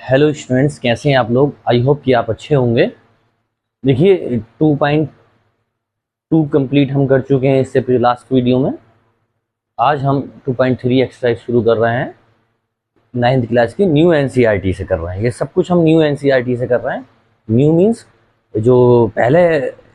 Hello students, कैसे हैं आप लोग। आई होप कि आप अच्छे होंगे। देखिए 2.2 कंप्लीट हम कर चुके हैं इससे लास्ट वीडियो में। आज हम 2.3 एक्सरसाइज शुरू कर रहे हैं। 9th क्लास की न्यू एनसीईआरटी से कर रहे हैं। ये सब कुछ हम न्यू एनसीईआरटी से कर रहे हैं। न्यू मीन्स जो पहले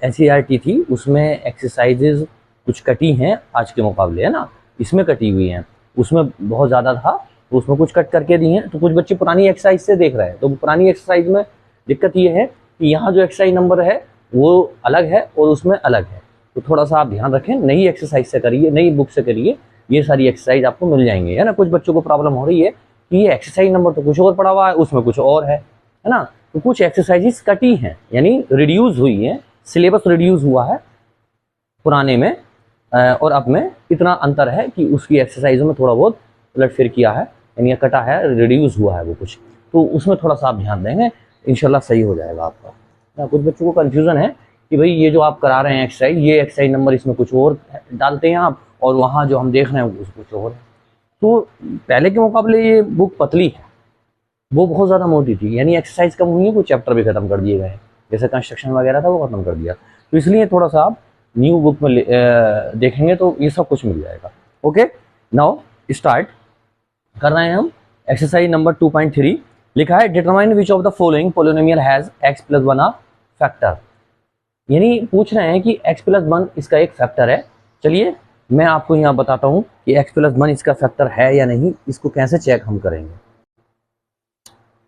एनसीईआरटी थी उसमें एक्सरसाइजेज कुछ कटी हैं आज के मुकाबले, है ना। इसमें कटी हुई हैं, उसमें बहुत ज़्यादा था तो उसमें कुछ कट करके दी हैं। तो कुछ बच्चे पुरानी एक्सरसाइज से देख रहे हैं, तो पुरानी एक्सरसाइज में दिक्कत ये है कि यहाँ जो एक्सरसाइज नंबर है वो अलग है और उसमें अलग है। तो थोड़ा सा आप ध्यान रखें, नई एक्सरसाइज से करिए, नई बुक से करिए, ये सारी एक्सरसाइज आपको मिल जाएंगे, है ना। कुछ बच्चों को प्रॉब्लम हो रही है कि ये एक्सरसाइज नंबर तो कुछ और पड़ा हुआ है, उसमें कुछ और है ना। तो कुछ एक्सरसाइजेस कटी हैं, यानी रिड्यूस हुई हैं, सिलेबस रिड्यूस हुआ है पुराने में और अब में इतना अंतर है कि उसकी एक्सरसाइजों में थोड़ा बहुत उलटफेर किया है, यानी कटा है, रिड्यूस हुआ है वो कुछ। तो उसमें थोड़ा सा आप ध्यान देंगे, इंशाल्लाह सही हो जाएगा आपका। कुछ बच्चों को कंफ्यूजन है कि भाई ये जो आप करा रहे हैं एक्सरसाइज, ये एक्सरसाइज नंबर इसमें कुछ और डालते हैं आप, और वहाँ जो हम देख रहे हैं वो कुछ और है। तो पहले के मुकाबले ये बुक पतली है, वो बहुत ज़्यादा मोटी थी, यानी एक्सरसाइज कम हुई है, कुछ चैप्टर भी खत्म कर दिए गए, जैसे कंस्ट्रक्शन वगैरह था वो खत्म कर दिया। तो इसलिए थोड़ा सा आप न्यू बुक में देखेंगे तो ये सब कुछ मिल जाएगा। ओके, नाउ स्टार्ट कर रहे हैं हम। एक्सरसाइज नंबर 2.3 लिखा है, determine which of the following polynomial has x + 1 a factor. यानी पूछ रहे हैं कि x + 1 इसका एक फैक्टर है। चलिए मैं आपको यहाँ बताता हूँ कि x + 1 इसका फैक्टर है या नहीं। इसको कैसे चेक हम करेंगे,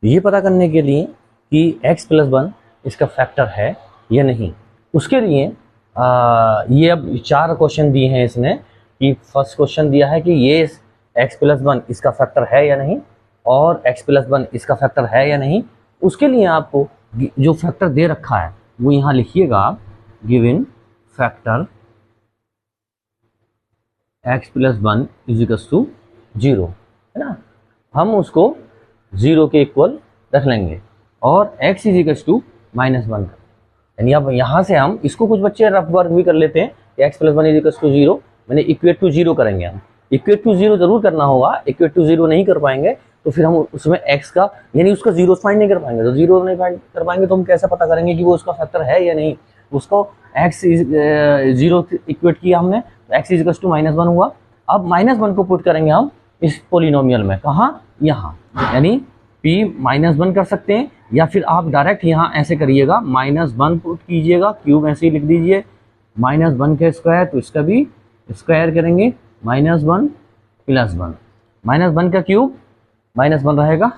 ये पता करने के लिए कि x + 1 इसका फैक्टर है या नहीं। उसके लिए ये अब 4 क्वेश्चन दिए हैं इसने, कि फर्स्ट क्वेश्चन दिया है कि ये x + 1 इसका फैक्टर है या नहीं, और x + 1 इसका फैक्टर है या नहीं। उसके लिए आपको जो फैक्टर दे रखा है वो यहाँ लिखिएगा आप, गिवन फैक्टर x + 1 = 0, है ना। हम उसको 0 के इक्वल रख लेंगे और x = -1, यानी अब यहाँ से हम इसको, कुछ बच्चे रफ वर्क भी कर लेते हैं कि x + 1 = 0, मैंने इक्वेट टू 0 करेंगे। हम इक्वेट टू 0 जरूर करना होगा, इक्वेट टू 0 नहीं कर पाएंगे तो फिर हम उसमें x का, यानी उसका 0 फाइंड नहीं कर पाएंगे। तो 0 नहीं फाइंड कर पाएंगे तो हम कैसे पता करेंगे कि वो उसका फैक्टर है या नहीं। उसको x 0 इक्वेट किया हमने, तो x = -1 हुआ। अब -1 को पुट करेंगे हम इस पोलिनोमियल में, कहाँ, यहाँ, यानी p -1 कर सकते हैं, या फिर आप डायरेक्ट यहाँ ऐसे करिएगा, -1 पुट कीजिएगा, क्यूब ऐसे ही लिख दीजिए, -1 का स्क्वायर, तो इसका भी स्क्वायर करेंगे, -1 + 1, -1 का क्यूब -1 रहेगा,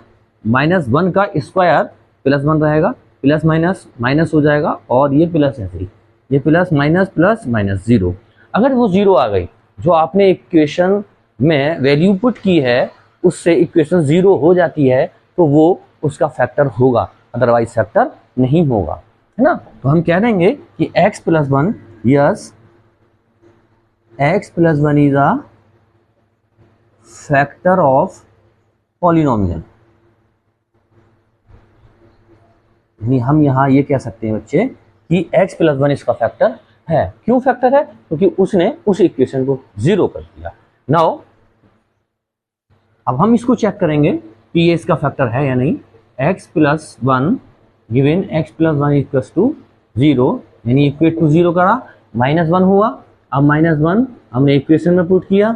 -1 का स्क्वायर +1 रहेगा, प्लस माइनस माइनस हो जाएगा, और ये प्लस है, फिर ये प्लस माइनस 0। अगर वो 0 आ गई, जो आपने इक्वेशन में वैल्यू पुट की है उससे इक्वेशन 0 हो जाती है, तो वो उसका फैक्टर होगा, अदरवाइज फैक्टर नहीं होगा, है ना। तो हम कह देंगे कि x + 1, yes x + 1 is a factor of polynomial. यानी हम यहाँ ये कह सकते हैं बच्चे कि x + 1 इसका फैक्टर है। क्यों फैक्टर है? क्योंकि उसने उस इक्वेशन को 0 कर दिया। नाउ अब हम इसको चेक करेंगे कि ये इसका फैक्टर है या नहीं। x + 1 गिवन x + 1 = 0, यानी इक्वेट टू 0 करा, -1 हुआ। अब -1 हमने इक्वेशन में पुट किया,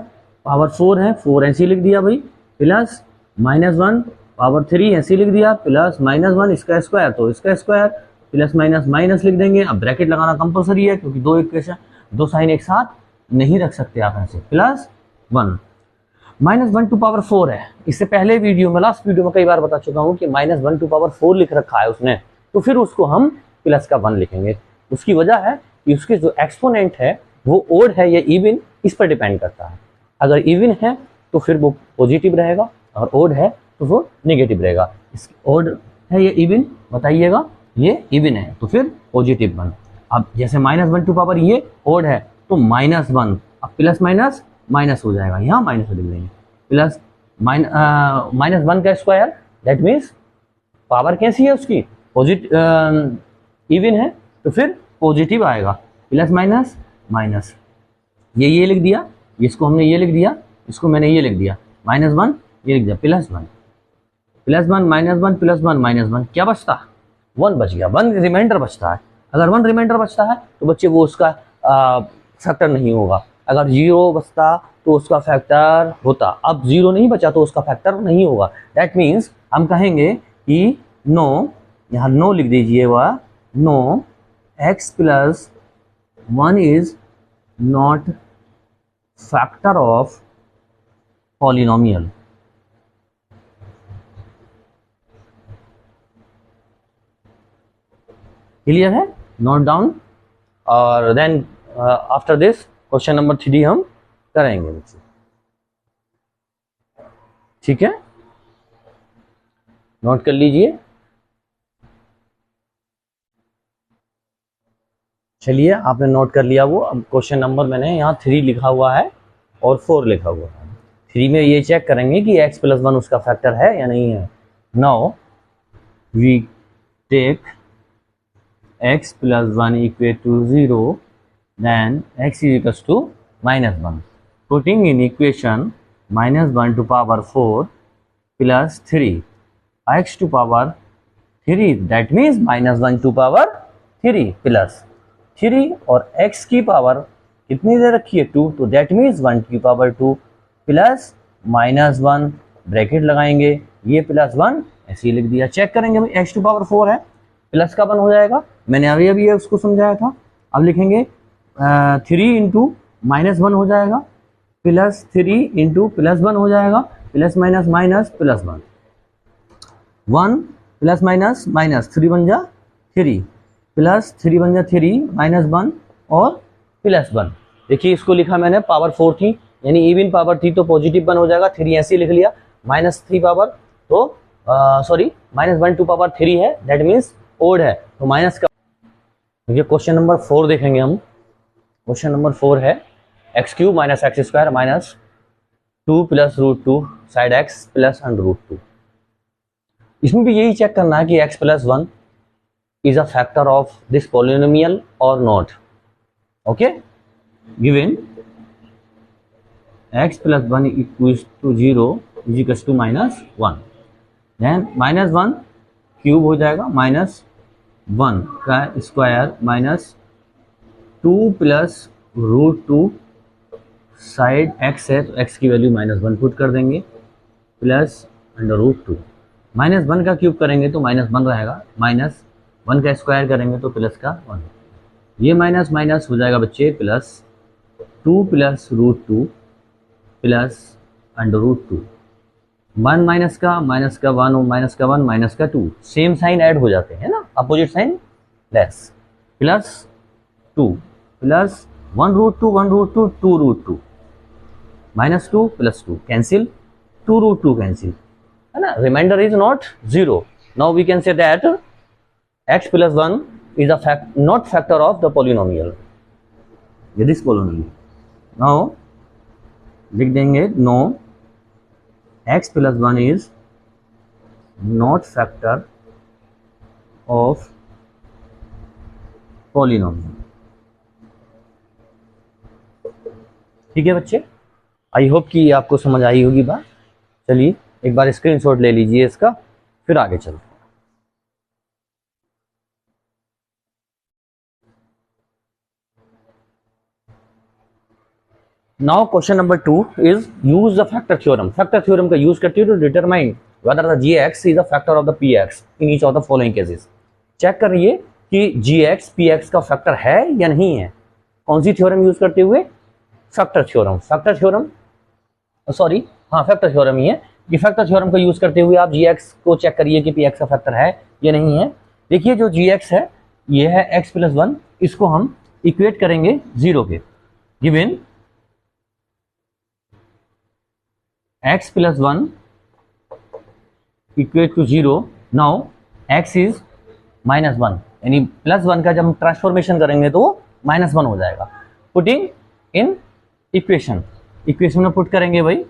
पावर 4 है, 4 ऐसे लिख दिया भाई, प्लस -1 पावर 3 ऐसे लिख दिया, प्लस -1 इसका स्क्वायर, तो इसका स्क्वायर, प्लस माइनस माइनस लिख देंगे। अब ब्रैकेट लगाना कंपलसरी है, क्योंकि दो इक्वेशन, दो साइन एक साथ नहीं रख सकते आप ऐसे। +1 -1 टू पावर 4 है। इससे पहले वीडियो में, लास्ट वीडियो में कई बार बता चुका हूँ कि -1 टू पावर 4 लिख रखा है उसने, तो फिर उसको हम प्लस का 1 लिखेंगे। उसकी वजह है कि उसके जो एक्सपोनेंट है वो ओड है या इवन, इस पर डिपेंड करता है। अगर इवन है तो फिर वो पॉजिटिव रहेगा, और ओड है तो वो नेगेटिव रहेगा। ओड है या इवन, बताइएगा। ये इवन है तो फिर पॉजिटिव 1। अब जैसे -1 टू पावर ये ओड है तो -1, अब प्लस माइनस माइनस हो जाएगा, यहाँ माइनस लिख देंगे, प्लस -1 का स्क्वायर, दैट मीन्स पावर कैसी है उसकी, पॉजिटिव, इवन है तो फिर पॉजिटिव आएगा, प्लस माइनस माइनस, ये लिख दिया, इसको हमने ये लिख दिया, इसको मैंने ये लिख दिया, -1 ये लिख दिया, +1 +1 -1 +1 -1 क्या बचता, 1 बच गया, 1 रिमाइंडर बचता है। अगर 1 रिमाइंडर बचता है तो बच्चे वो उसका फैक्टर नहीं होगा। अगर 0 बचता तो उसका फैक्टर होता। अब 0 नहीं बचा तो उसका फैक्टर नहीं होगा। दैट मीन्स हम कहेंगे कि नो, यहाँ नो लिख दीजिएगा, no x + 1 is not factor of polynomial. Clear है, नोट डाउन। और then after this question number 3 हम करेंगे बच्चे, ठीक है, नोट कर लीजिए। चलिए आपने नोट कर लिया वो। अब क्वेश्चन नंबर मैंने यहाँ 3 लिखा हुआ है और 4 लिखा हुआ है। 3 में ये चेक करेंगे कि x + 1 उसका फैक्टर है या नहीं है। Now we take x + 1 equal to 0, then x is equals to -1. Putting in equation -1 to power 4 plus 3 x to power 3, that means -1 to power 3 plus 3 और x की पावर कितनी दे रखी है 2, तो दैट मीन्स 1 की पावर 2 प्लस -1 ब्रैकेट लगाएंगे, ये +1 ऐसे ही लिख दिया। चेक करेंगे भाई x to power 4 है, प्लस का 1 हो जाएगा, मैंने अभी ये उसको समझाया था। अब लिखेंगे 3 इंटू -1 हो जाएगा, प्लस 3 इंटू +1 हो जाएगा, plus minus minus plus 1, 1 plus minus minus 3 बन जा 3, प्लस 3 बन जा 3, -1 और +1। देखिए इसको लिखा मैंने, पावर 4 थी यानी इवन पावर थी तो पॉजिटिव 1 हो जाएगा, 3 ऐसे लिख लिया, -3 पावर तो सॉरी -1 टू पावर 3 है, दैट मीन्स ओड है तो माइनस का। देखिए क्वेश्चन नंबर 4 देखेंगे हम। क्वेश्चन नंबर 4 है x³ - x² -2 + √2 side x plus √2। इसमें भी यही चेक करना है कि x + 1 is a factor of this polynomial or not. Okay, given x + 1 equals to 0 is equals to -1, then -1 cube हो जाएगा, -1 का स्क्वायर -2 + √2 साइड x है तो x की वैल्यू -1 पुट कर देंगे प्लस √2, -1 का क्यूब करेंगे तो -1 रहेगा, -1 का स्क्वायर करेंगे तो प्लस का 1, ये माइनस माइनस हो जाएगा बच्चे प्लस 2 + √2 प्लस √2, 1 माइनस का -1 और माइनस का 2, सेम साइन ऐड हो जाते हैं ना, opposite sign less, plus 2 plus 1 √2 1 √2 2 √2, -2 + 2 cancel, 2 √2 cancel है ना, reminder is not 0। Now we can say that x + 1 is a not factor of the polynomial, this polynomial। now लिख देंगे no x + 1 is not factor of polynomial। ठीक है बच्चे, I hope कि आपको समझ आई होगी बात। चलिए एक बार स्क्रीनशॉट ले लीजिए इसका, फिर आगे चलते हैं। Now question number 2 is use the factor theorem. Factor theorem का यूज करते हुए to determine whether the gx is a factor of the px in each of the following cases. Check करिए कि gx px का factor है या नहीं है। कौन सी थ्योरम यूज करते हुए? Factor theorem. Factor theorem sorry हाँ फैक्टर थ्योरम ही है। ये फैक्टर थ्योरम का यूज करते हुए आप gx को चेक करिए कि px का फैक्टर है या नहीं है। देखिए जो gx है ये है x + 1, इसको हम इक्वेट करेंगे 0 के। Given x + 1 equate to 0, now x is -1 यानी +1 का जब हम ट्रांसफॉर्मेशन करेंगे तो वो -1 हो जाएगा। पुटिंग इन इक्वेशन, इक्वेशन में पुट करेंगे भाई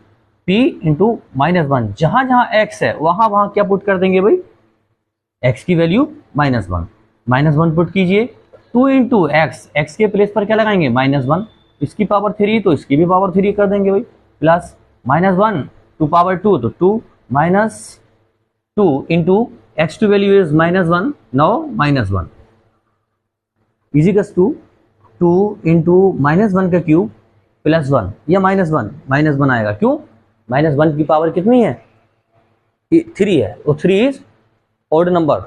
p इंटू -1, जहां जहां x है वहां वहां क्या पुट कर देंगे भाई, x की वैल्यू -1 पुट कीजिए। 2 इंटू x के प्लेस पर क्या लगाएंगे -1, इसकी पावर 3 तो इसकी भी पावर 3 कर देंगे भाई, प्लस -1 टू पावर 2 तो 2 - 2 into x2 value is -1, now -1 is equals to 2 into -1 का क्यूब प्लस 1 या -1 आएगा। क्यों? -1 की पावर कितनी है? 3 है, तो 3 इज ऑड नंबर,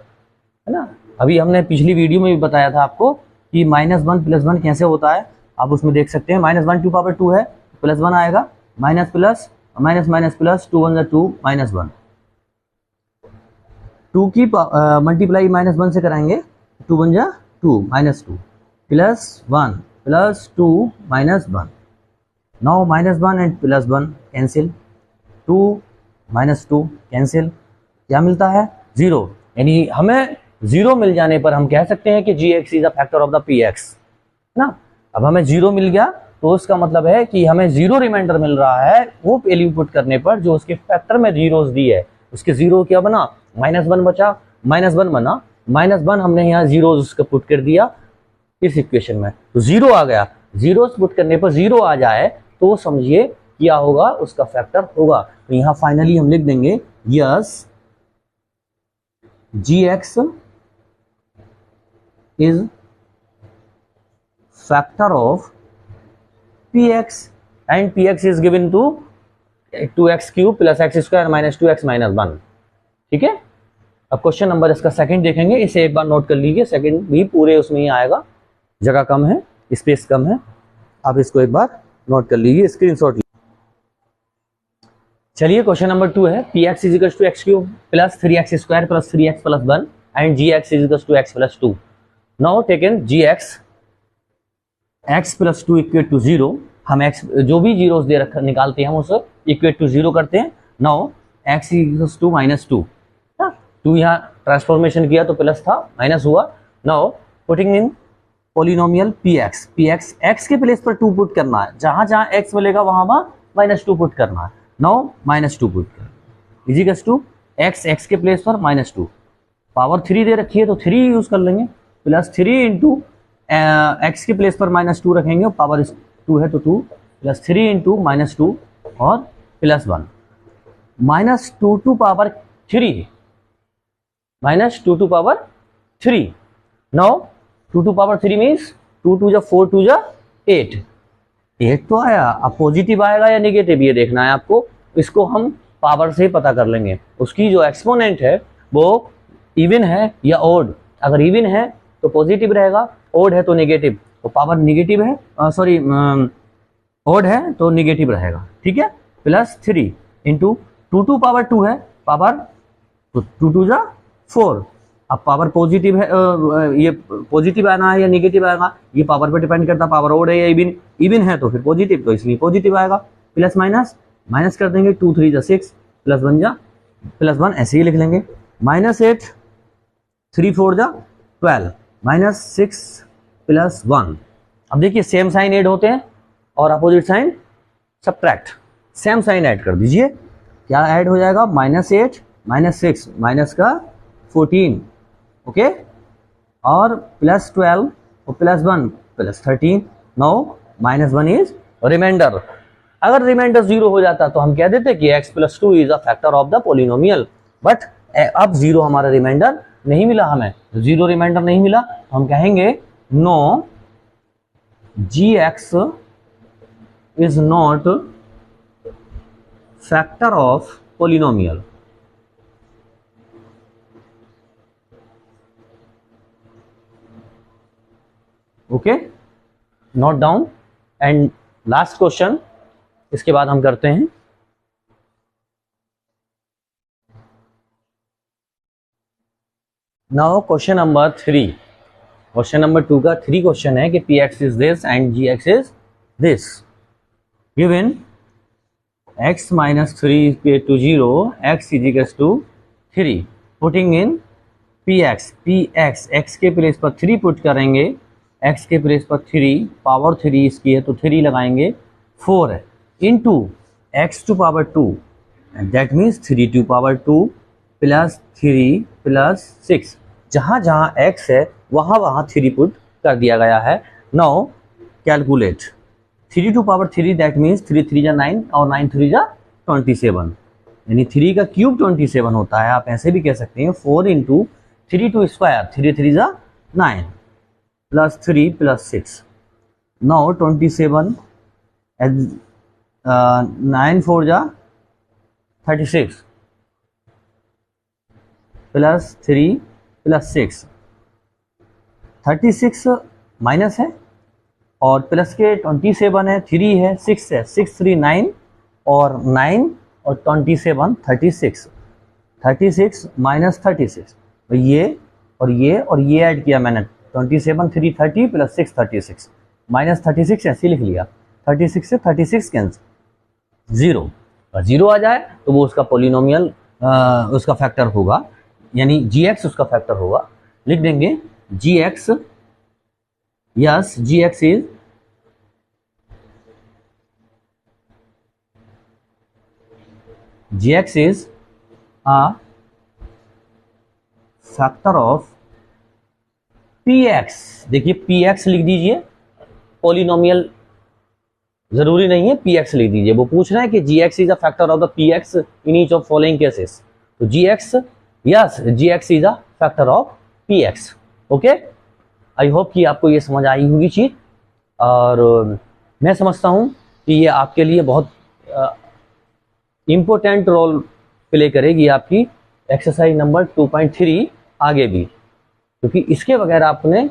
है ना। अभी हमने पिछली वीडियो में भी बताया था आपको कि -1 + 1 कैसे होता है। आप उसमें देख सकते हैं, -1 टू पावर 2 है, प्लस 1 आएगा, minus plus minus minus plus 2 1 2 -1, 2 की मल्टीप्लाई -1 से कराएंगे, 2 1 2 -2 plus 1 plus 2 -1, now -1 and +1 cancel, 2 -2 cancel, क्या मिलता है? 0। यानी हमें 0 मिल जाने पर हम कह सकते हैं कि gx is a factor of the px ना। अब हमें 0 मिल गया तो उसका मतलब है कि हमें 0 रिमाइंडर मिल रहा है वो वैल्यू पुट करने पर जो उसके फैक्टर में जीरोस दी है, उसके 0 क्या बना? -1 बचा, -1 बना, -1 हमने यहाँ जीरोस उसका पुट कर दिया इस इक्वेशन में, तो 0 आ गया। जीरोस पुट करने पर 0 आ जाए तो समझिए क्या होगा? उसका फैक्टर होगा। तो यहाँ फाइनली हम लिख देंगे yes gx is factor of px and px is given to 2x cube plus x square minus 2x minus 1। ठीक है। अब क्वेश्चन नंबर इसका सेकंड देखेंगे, इसे एक बार नोट कर लीजिए, सेकंड भी पूरे उसमें ही आएगा, जगह कम है, स्पेस कम है, आप इसको एक बार नोट कर लीजिए, स्क्रीनशॉट लीजिए। चलिए क्वेश्चन नंबर 2 है, px is equals to x cube plus 3x square plus 3x plus 1 and gx is equals to x plus 2। now taken gx x plus 2 equate to 0, हम x जो भी zeros दे रखा निकालते हैं हम उसे इक्वेट टू 0 करते हैं। now x equals to -2, 2 यहाँ ट्रांसफॉर्मेशन किया तो प्लस था, माइनस हुआ। now putting in polynomial px, px x के प्लेस पर 2 पुट करना है, जहां जहां x मिलेगा वहां -2 पुट करना है। नाउ -2 पुट कर इज इक्वल्स टू x के प्लेस पर -2, पावर 3 दे रखी है तो 3 यूज कर लेंगे, प्लस 3 इंटू x के प्लेस पर -2 रखेंगे, पावर 2 है तो 2 प्लस 3 इंटू -2 और plus 1, -2 to power 3, -2 to power 3। Now 2 to power 3 means 2 2 4 2 8, 8 तो आया। अब पॉजिटिव आएगा या नेगेटिव ये देखना है आपको, इसको हम पावर से पता कर लेंगे। उसकी जो एक्सपोनेंट है वो इवन है या ओड, अगर इवन है तो पॉजिटिव रहेगा, ओड है तो नेगेटिव, तो पावर नेगेटिव है, सॉरी ओड है तो नेगेटिव रहेगा। ठीक है, प्लस 3 इंटू 2 टू पावर 2 है, पावर 2 2 4, अब पावर पॉजिटिव है, ये पॉजिटिव आना है या नेगेटिव आएगा ये पावर पे डिपेंड करता है, पावर ओड है या इवन, इवन है तो फिर पॉजिटिव, तो इसलिए पॉजिटिव आएगा। प्लस माइनस माइनस कर देंगे, 2 3 6 प्लस 1 प्लस 1 ऐसे ही लिख लेंगे, -8 3 4 12 -6 प्लस 1। अब देखिए सेम साइन ऐड होते हैं और opposite sign subtract, same sign add कर दीजिए, क्या ऐड हो जाएगा? -8 -6 माइनस का 14, ओके, और प्लस 12 और plus 1 plus 13। Now -1 is reminder. अगर रिमाइंडर 0 हो जाता तो हम कह देते कि x + 2 is a factor of the polynomial, but अब 0 हमारा रिमाइंडर नहीं मिला, हमें 0 रिमाइंडर नहीं मिला तो हम कहेंगे no gx is not factor of polynomial. Okay, note down. And last question, इसके बाद हम करते हैं now question number 3। Question number 2 का 3 क्वेश्चन है कि px is this and gx is this, given x -3 to 0, x is equals to 3, putting in px, x के place पर 3 पुट करेंगे, x के प्लेस पर 3, पावर 3 इसकी है तो 3 लगाएंगे, 4 है, into x to power 2, that means 3 to power 2 plus 3 plus 6, जहां जहां x है वहां वहां 3 पुट कर दिया गया है। Now calculate 3 to power 3, that means 3 3 9 और 9 3 27, यानी 3 का क्यूब 27 होता है। आप ऐसे भी कह सकते हैं 4 इंटू 3 टू स्क्वायर, 3 3 जा 9 प्लस 3 प्लस 6। नाउ 27 9 4 जा 36 प्लस 3 प्लस 6, 36 माइनस है और प्लस के 27 है, 3 है, 6 है, 6 3 9 और 9 और 27 36, 36 माइनस 36, तो ये और ये और ये ऐड किया मैंने, 27 3 30 प्लस 6 36 माइनस 36 ऐसे लिख लिया। 36 से 36 कैंसिल, 0 और 0 आ जाए तो वो उसका पोलिनोमियल उसका फैक्टर होगा, यानी gx उसका फैक्टर होगा। लिख देंगे gx, yes gx is a factor of px। देखिए px लिख दीजिए, पॉलिनोमियल जरूरी नहीं है, px लिख दीजिए। वो पूछ रहा है कि gx is a factor of the px in each of following cases, तो gx, yes gx is a factor of px। Okay, I hope कि आपको ये समझ आई होगी चीज, और मैं समझता हूँ कि ये आपके लिए बहुत इम्पोर्टेंट रोल प्ले करेगी आपकी एक्सरसाइज नंबर 2.3 आगे भी, क्योंकि इसके बगैर आपने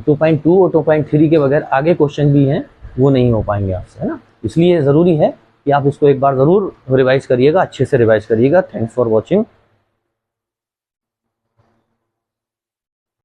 2.2 और 2.3 के बगैर आगे क्वेश्चन भी हैं वो नहीं हो पाएंगे आपसे, है ना। इसलिए ज़रूरी है कि आप इसको एक बार ज़रूर रिवाइज करिएगा, अच्छे से रिवाइज करिएगा। Thanks for watching.